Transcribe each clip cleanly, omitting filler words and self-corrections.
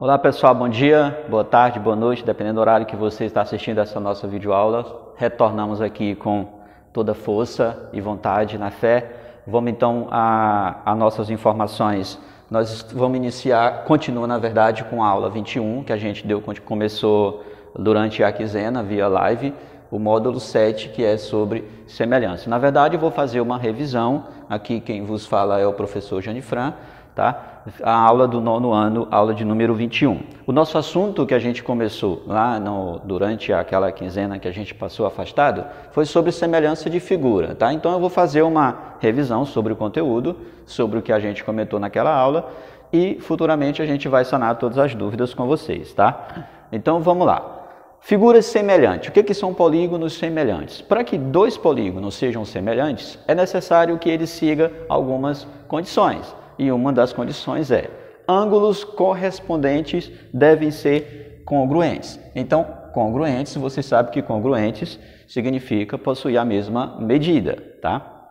Olá pessoal, bom dia, boa tarde, boa noite, dependendo do horário que você está assistindo essa nossa videoaula. Retornamos aqui com toda força e vontade na fé. Vamos então a nossas informações. Nós vamos iniciar, continua na verdade com a aula 21, que a gente começou durante a quinzena via live, o módulo 7, que é sobre semelhança. Na verdade, eu vou fazer uma revisão, aqui quem vos fala é o professor Janifran, tá? A aula do 9º ano, aula de número 21. O nosso assunto que a gente começou lá durante aquela quinzena que a gente passou afastado, foi sobre semelhança de figura, tá? Então eu vou fazer uma revisão sobre o conteúdo, sobre o que a gente comentou naquela aula e futuramente a gente vai sanar todas as dúvidas com vocês, tá? Então vamos lá. Figuras semelhantes. O que são polígonos semelhantes? Para que dois polígonos sejam semelhantes, é necessário que eles sigam algumas condições. E uma das condições é: ângulos correspondentes devem ser congruentes. Então, congruentes, você sabe que congruentes significa possuir a mesma medida, tá?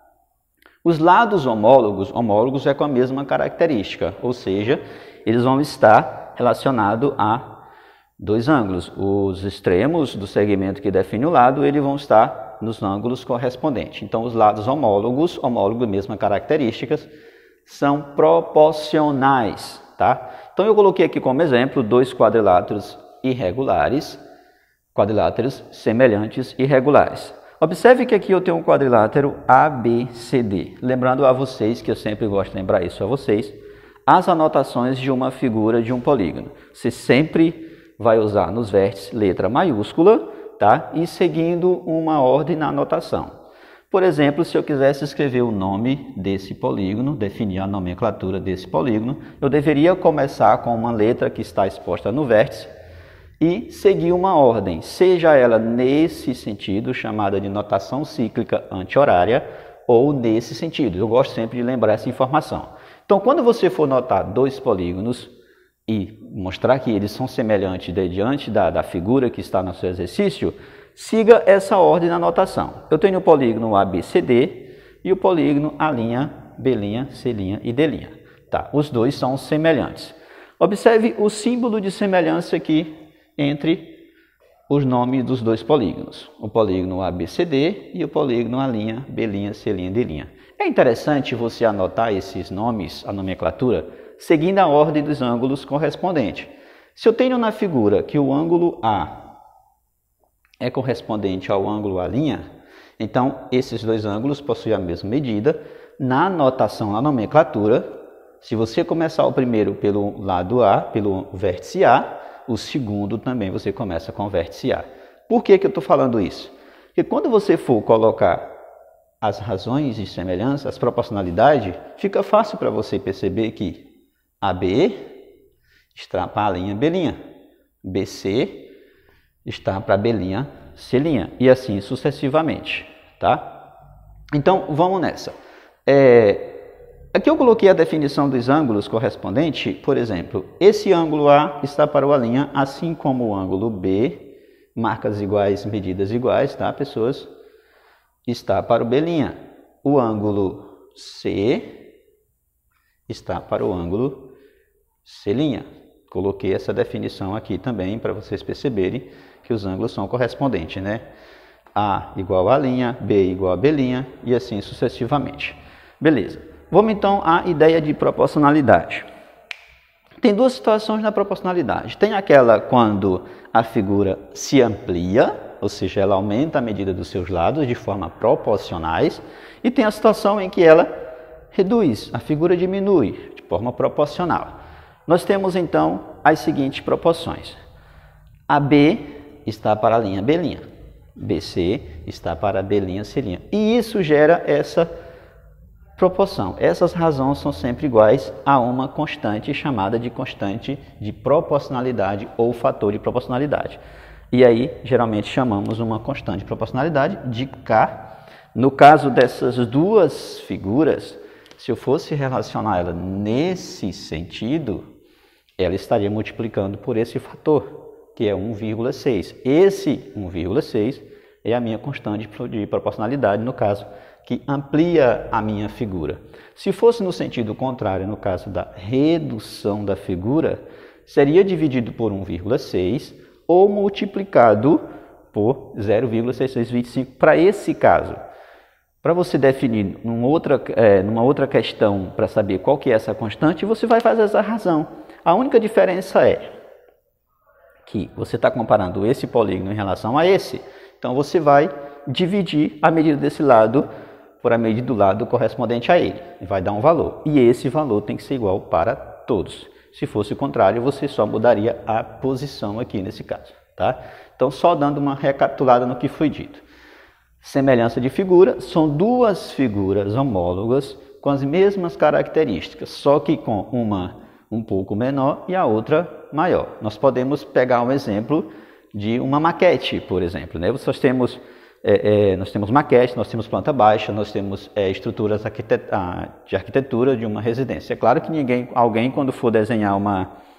Os lados homólogos é com a mesma característica, ou seja, eles vão estar relacionados a dois ângulos. Os extremos do segmento que define o lado, eles vão estar nos ângulos correspondentes. Então, os lados homólogos, mesmas características, são proporcionais, tá? Então eu coloquei aqui como exemplo dois quadriláteros irregulares, quadriláteros semelhantes irregulares. Observe que aqui eu tenho um quadrilátero ABCD. Lembrando a vocês, que eu sempre gosto de lembrar isso a vocês, as anotações de uma figura de um polígono. Você sempre vai usar nos vértices letra maiúscula, tá? E seguindo uma ordem na anotação. Por exemplo, se eu quisesse escrever o nome desse polígono, definir a nomenclatura desse polígono, eu deveria começar com uma letra que está exposta no vértice e seguir uma ordem, seja ela nesse sentido, chamada de notação cíclica anti-horária, ou nesse sentido. Eu gosto sempre de lembrar essa informação. Então, quando você for notar dois polígonos e mostrar que eles são semelhantes diante da figura que está no seu exercício, siga essa ordem na notação. Eu tenho o polígono ABCD e o polígono A', B', C' e D'. Tá? Os dois são semelhantes. Observe o símbolo de semelhança aqui entre os nomes dos dois polígonos. O polígono ABCD e o polígono A', B', C', D'. É interessante você anotar esses nomes, a nomenclatura, seguindo a ordem dos ângulos correspondentes. Se eu tenho na figura que o ângulo A é correspondente ao ângulo A', então esses dois ângulos possuem a mesma medida. Na notação, na nomenclatura, se você começar o primeiro pelo lado A, pelo vértice A, o segundo também você começa com o vértice A. Por que eu estou falando isso? Porque quando você for colocar as razões de semelhança, as proporcionalidades, fica fácil para você perceber que AB está para A', B', BC está para B', C', e assim sucessivamente, tá? Então, vamos nessa. Aqui eu coloquei a definição dos ângulos correspondentes. Por exemplo, esse ângulo A está para o A', assim como o ângulo B, marcas iguais, medidas iguais, tá, pessoas? Está para o B'. O ângulo C está para o ângulo C'. Coloquei essa definição aqui também para vocês perceberem que os ângulos são correspondentes, né? A igual a A', B igual a B' e assim sucessivamente. Beleza. Vamos então à ideia de proporcionalidade. Tem duas situações na proporcionalidade. Tem aquela quando a figura se amplia, ou seja, ela aumenta a medida dos seus lados de forma proporcionais, e tem a situação em que ela reduz, a figura diminui de forma proporcional. Nós temos então as seguintes proporções. AB está para a linha B', BC está para B', C'. E isso gera essa proporção. Essas razões são sempre iguais a uma constante chamada de constante de proporcionalidade ou fator de proporcionalidade. E aí, geralmente, chamamos uma constante de proporcionalidade de K. No caso dessas duas figuras, se eu fosse relacionar ela nesse sentido, ela estaria multiplicando por esse fator, que é 1,6. Esse 1,6 é a minha constante de proporcionalidade, no caso, que amplia a minha figura. Se fosse no sentido contrário, no caso da redução da figura, seria dividido por 1,6 ou multiplicado por 0,6625 para esse caso. Para você definir numa outra questão para saber qual que é essa constante, você vai fazer essa razão. A única diferença é que você está comparando esse polígono em relação a esse, então você vai dividir a medida desse lado por a medida do lado correspondente a ele, e vai dar um valor. E esse valor tem que ser igual para todos. Se fosse o contrário, você só mudaria a posição aqui nesse caso, tá? Então, só dando uma recapitulada no que foi dito. Semelhança de figura, são duas figuras homólogas com as mesmas características, só que com uma um pouco menor e a outra maior. Nós podemos pegar um exemplo de uma maquete, por exemplo, né? Nós temos maquete, nós temos planta baixa, nós temos estruturas de arquitetura de uma residência. É claro que alguém quando for desenhar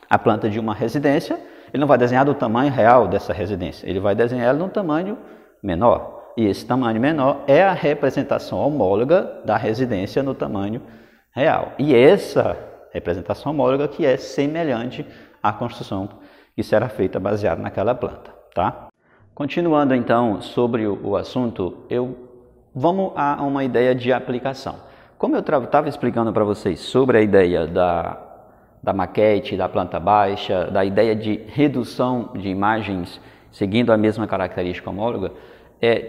a planta de uma residência, ele não vai desenhar do tamanho real dessa residência, ele vai desenhar ela num tamanho menor. E esse tamanho menor é a representação homóloga da residência no tamanho real. E essa representação homóloga que é semelhante à construção que será feita baseada naquela planta, tá? Continuando então sobre o assunto, vamos a uma ideia de aplicação. Como eu estava explicando para vocês sobre a ideia da maquete, da planta baixa, da ideia de redução de imagens seguindo a mesma característica homóloga,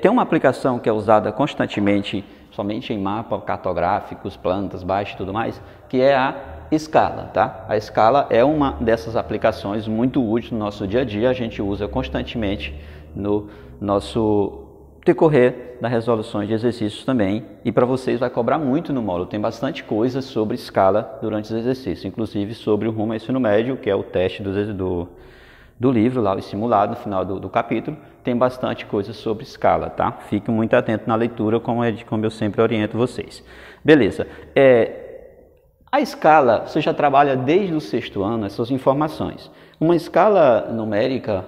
tem uma aplicação que é usada constantemente, somente em mapas cartográficos, plantas baixas e tudo mais, que é a escala, tá? A escala é uma dessas aplicações muito útil no nosso dia a dia, a gente usa constantemente no nosso decorrer das resoluções de exercícios também, e para vocês vai cobrar muito no módulo, tem bastante coisa sobre escala durante os exercícios, inclusive sobre o rumo ao ensino médio, que é o teste do livro, lá o simulado no final do capítulo, tem bastante coisa sobre escala, tá? Fiquem muito atentos na leitura, como eu sempre oriento vocês. Beleza. A escala, você já trabalha desde o 6º ano essas informações. Uma escala numérica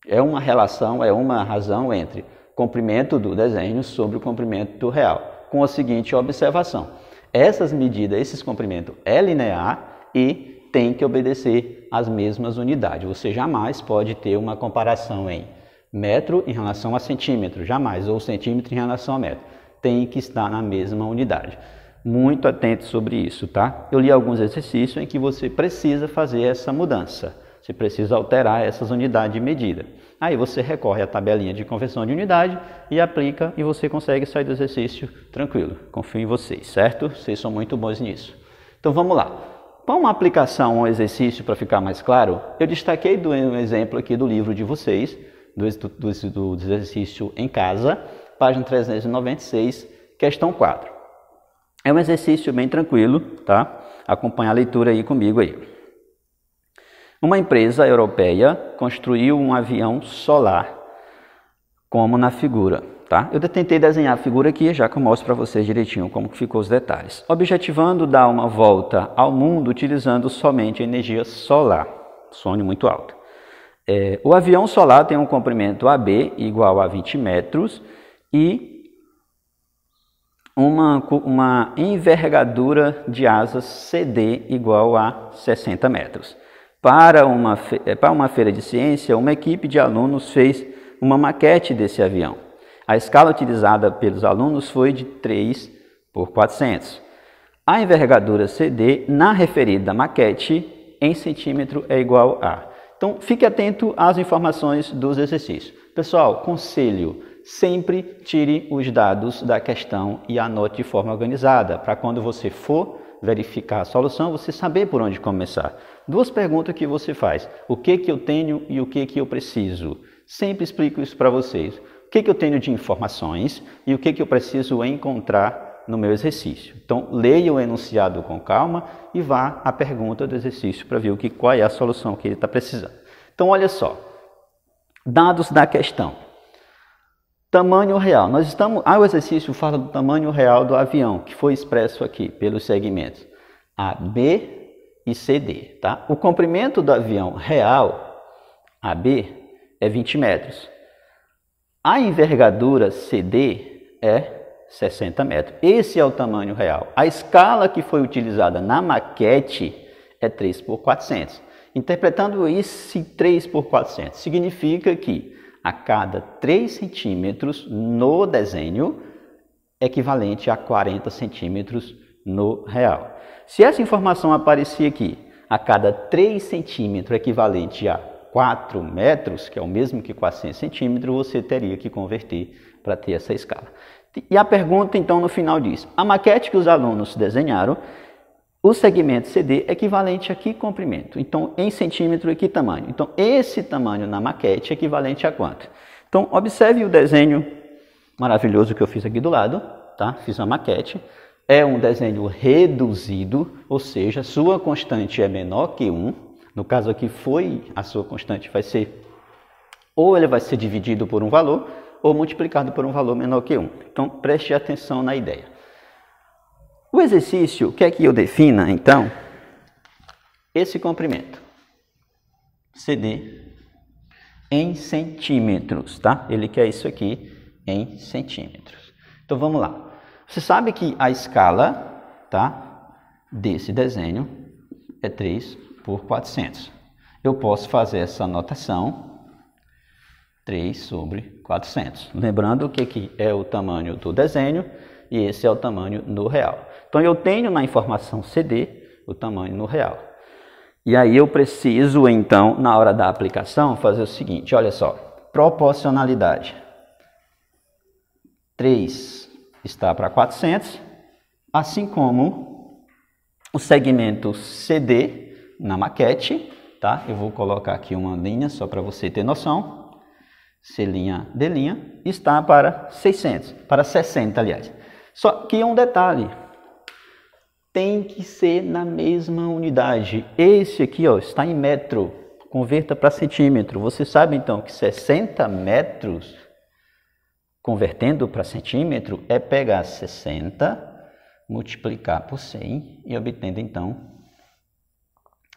é uma relação, é uma razão entre comprimento do desenho sobre o comprimento do real, com a seguinte observação. Essas medidas, esses comprimentos é linear e tem que obedecer às mesmas unidades. Você jamais pode ter uma comparação em metro em relação a centímetro, jamais, ou centímetro em relação a metro. Tem que estar na mesma unidade. Muito atento sobre isso, tá? Eu li alguns exercícios em que você precisa fazer essa mudança. Você precisa alterar essas unidades de medida. Aí você recorre à tabelinha de conversão de unidade e aplica e você consegue sair do exercício tranquilo. Confio em vocês, certo? Vocês são muito bons nisso. Então vamos lá. Para uma aplicação, um exercício para ficar mais claro, eu destaquei um exemplo aqui do livro de vocês, do exercício em casa, página 396, questão 4. É um exercício bem tranquilo, tá? Acompanha a leitura aí comigo aí. Uma empresa europeia construiu um avião solar, como na figura, tá? Eu tentei desenhar a figura aqui, já que eu mostro para vocês direitinho como que ficou os detalhes. Objetivando dar uma volta ao mundo utilizando somente energia solar, sonho muito alto. O avião solar tem um comprimento AB igual a 20 metros e uma envergadura de asas CD igual a 60 metros. Para uma feira de ciência, uma equipe de alunos fez uma maquete desse avião. A escala utilizada pelos alunos foi de 3 por 400. A envergadura CD na referida maquete em centímetro é igual a. Então, fique atento às informações dos exercícios. Pessoal, conselho, sempre tire os dados da questão e anote de forma organizada, para quando você for verificar a solução, você saber por onde começar. Duas perguntas que você faz: o que eu tenho e o que eu preciso? Sempre explico isso para vocês. O que eu tenho de informações e o que eu preciso encontrar no meu exercício. Então, leia o enunciado com calma e vá à pergunta do exercício para ver qual é a solução que ele está precisando. Então, olha só. Dados da questão. Tamanho real. O exercício fala do tamanho real do avião, que foi expresso aqui pelos segmentos AB e CD. Tá? O comprimento do avião real, AB, é 20 metros. A envergadura CD é 60 metros. Esse é o tamanho real. A escala que foi utilizada na maquete é 3 por 400. Interpretando esse 3 por 400, significa que a cada 3 centímetros no desenho é equivalente a 40 centímetros no real. Se essa informação aparecer aqui, a cada 3 centímetros é equivalente a 4 metros, que é o mesmo que 400 centímetros, você teria que converter para ter essa escala. E a pergunta, então, no final diz: a maquete que os alunos desenharam, o segmento CD é equivalente a que comprimento? Então, em centímetro, e que tamanho? Então, esse tamanho na maquete é equivalente a quanto? Então, observe o desenho maravilhoso que eu fiz aqui do lado, tá? Fiz a maquete. É um desenho reduzido, ou seja, sua constante é menor que 1. No caso aqui a sua constante vai ser, ou ele vai ser dividido por um valor, ou multiplicado por um valor menor que 1. Então, preste atenção na ideia. O exercício quer que eu defina, então, esse comprimento, CD, em centímetros, tá? Ele quer isso aqui em centímetros. Então, vamos lá. Você sabe que a escala, tá, desse desenho é 3 por 400. Eu posso fazer essa anotação, 3 sobre 400. Lembrando que aqui é o tamanho do desenho e esse é o tamanho no real. Então, eu tenho na informação CD o tamanho no real. E aí eu preciso, então, na hora da aplicação, fazer o seguinte, olha só, proporcionalidade. 3 está para 400, assim como o segmento CD na maquete, tá? Eu vou colocar aqui uma linha só para você ter noção. C', D', está para 600, para 60, aliás. Só que um detalhe, tem que ser na mesma unidade. Esse aqui, ó, está em metro, converta para centímetro. Você sabe, então, que 60 metros, convertendo para centímetro, é pegar 60, multiplicar por 100 e obtendo, então,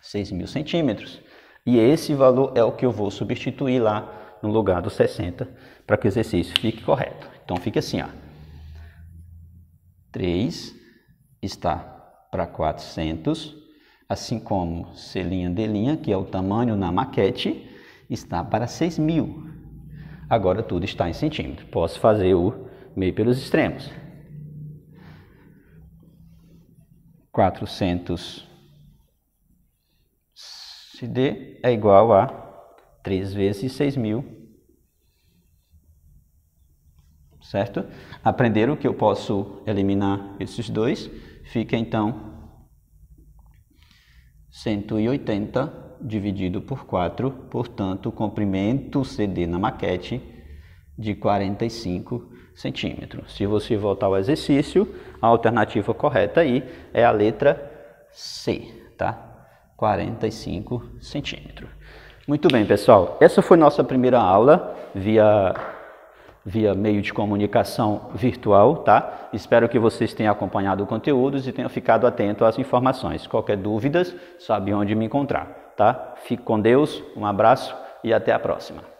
6.000 centímetros. E esse valor é o que eu vou substituir lá no lugar dos 60 para que o exercício fique correto. Então, fica assim, ó. 3 está para 400, assim como C', D', que é o tamanho na maquete, está para 6.000. Agora tudo está em centímetro. Posso fazer o meio pelos extremos. 400 CD é igual a 3 vezes 6.000. Certo? Aprenderam que eu posso eliminar esses dois. Fica então 180 dividido por 4, portanto, o comprimento CD na maquete de 45 centímetros. Se você voltar ao exercício, a alternativa correta aí é a letra C, tá? 45 centímetros. Muito bem, pessoal. Essa foi nossa primeira aula via meio de comunicação virtual, tá? Espero que vocês tenham acompanhado o conteúdo e tenham ficado atento às informações. Qualquer dúvida, sabe onde me encontrar, tá? Fique com Deus, um abraço e até a próxima.